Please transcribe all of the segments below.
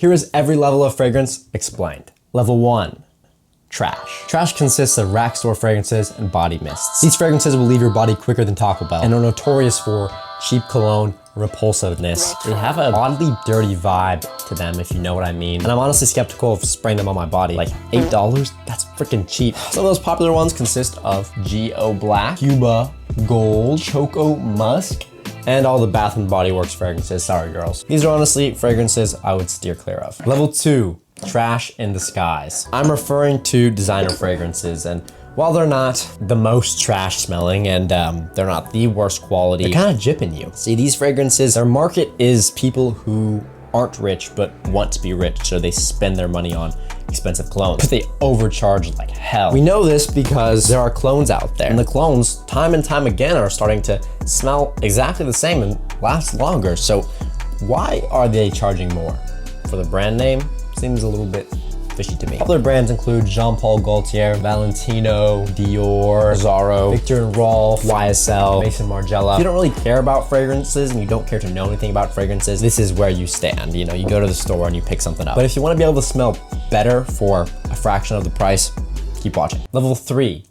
Here is every level of fragrance explained. Level 1. Trash. Trash consists of Rackstore fragrances and body mists. These fragrances will leave your body quicker than Taco Bell and are notorious for cheap cologne repulsiveness. They have an oddly dirty vibe to them, if you know what I mean. And I'm honestly skeptical of spraying them on my body. Like $8? That's freaking cheap. Some of those popular ones consist of G.O. Black, Cuba Gold, Choco Musk, and all the Bath & Body Works fragrances. Sorry, girls. These are honestly fragrances I would steer clear of. Level 2. Trash in disguise. I'm referring to designer fragrances, and while they're not the most trash smelling and they're not the worst quality, they're kind of jipping you. See, these fragrances, their market is people who aren't rich but want to be rich, so they spend their money on expensive clones, but they overcharge like hell. We know this because there are clones out there, and the clones time and time again are starting to smell exactly the same and last longer. So why are they charging more? For the brand name? Seems a little bit fishy to me. Other brands include Jean Paul Gaultier, Valentino, Dior, Zaro, Victor and Rolf, YSL, Maison Margiela. If you don't really care about fragrances and you don't care to know anything about fragrances, this is where you stand. You know, you go to the store and you pick something up. But if you want to be able to smell better for a fraction of the price, keep watching. Level 3,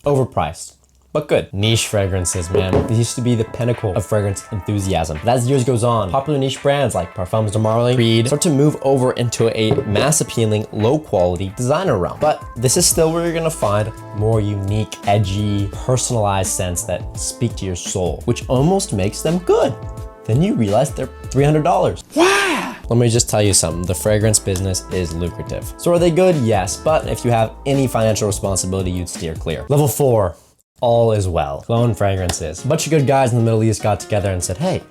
overpriced, but good. Niche fragrances, man. These used to be the pinnacle of fragrance enthusiasm. But as years goes on, popular niche brands like Parfums de Marly, Creed start to move over into a mass appealing, low quality designer realm. But this is still where you're gonna find more unique, edgy, personalized scents that speak to your soul, which almost makes them good. Then you realize they're $300. Wow! Let me just tell you something, the fragrance business is lucrative. So are they good? Yes, but if you have any financial responsibility, you'd steer clear. Level 4. All is well. Cologne fragrances. A bunch of good guys in the Middle East got together and said, hey,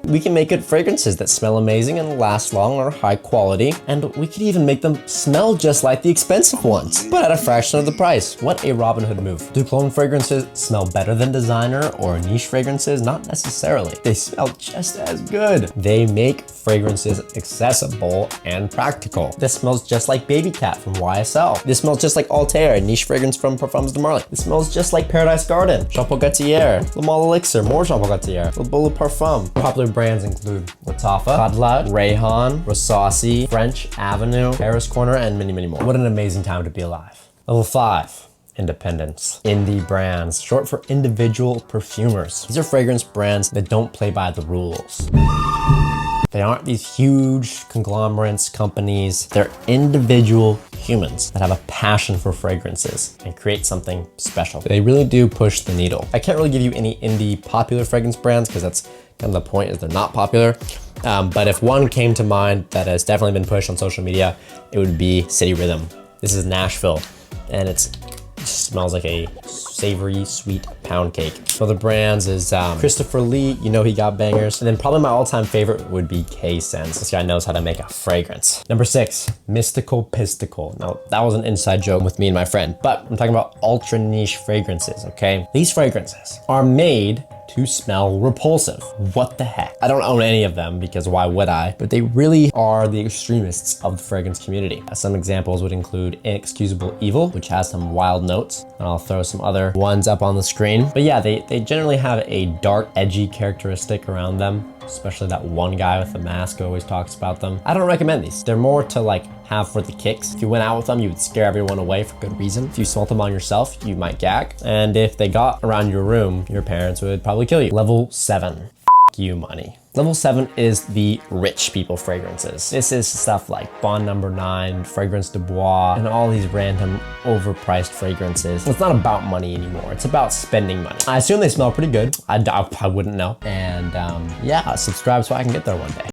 we can make good fragrances that smell amazing and last long or high quality, and we could even make them smell just like the expensive ones, but at a fraction of the price. What a Robin Hood move. Do cologne fragrances smell better than designer or niche fragrances? Not necessarily. They smell just as good. They make fragrances accessible and practical. This smells just like Baby Cat from YSL. This smells just like Altair, a niche fragrance from Parfums de Marly. This smells just like Paradise Garden, Jean Paul Gaultier, Le Male Elixir, more Jean Paul Gaultier, Le Beau Parfum. Popular brands include Lattafa, Cadlat, Rayhan, Rosassi, French Avenue, Paris Corner, and many, many more. What an amazing time to be alive. Level 5. Independence. Indie brands, short for individual perfumers. These are fragrance brands that don't play by the rules. They aren't these huge conglomerates, companies. They're individual humans that have a passion for fragrances and create something special. They really do push the needle. I can't really give you any indie popular fragrance brands because that's kind of the point, is they're not popular. But if one came to mind that has definitely been pushed on social media, it would be City Rhythm. This is Nashville, and it smells like a savory, sweet pound cake. So the brands is Christopher Lee, you know he got bangers. And then probably my all-time favorite would be K-Sense. This guy knows how to make a fragrance. Number 6, Mystical Pisticle. Now that was an inside joke with me and my friend, but I'm talking about ultra niche fragrances, okay? These fragrances are made to smell repulsive. What the heck? I don't own any of them because why would I? But they really are the extremists of the fragrance community. Some examples would include Inexcusable Evil, which has some wild notes, and I'll throw some other ones up on the screen. But yeah, they generally have a dark, edgy characteristic around them, especially that one guy with the mask who always talks about them. I don't recommend these. They're more to like have for the kicks. If you went out with them, you would scare everyone away for good reason. If you smelled them on yourself, you might gag. And if they got around your room, your parents would probably kill you. Level 7, F you money. Level 7 is the rich people fragrances. This is stuff like Bond Number 9, Fragrance de Bois, and all these random overpriced fragrances. It's not about money anymore. It's about spending money. I assume they smell pretty good. I wouldn't know. And yeah, subscribe so I can get there one day.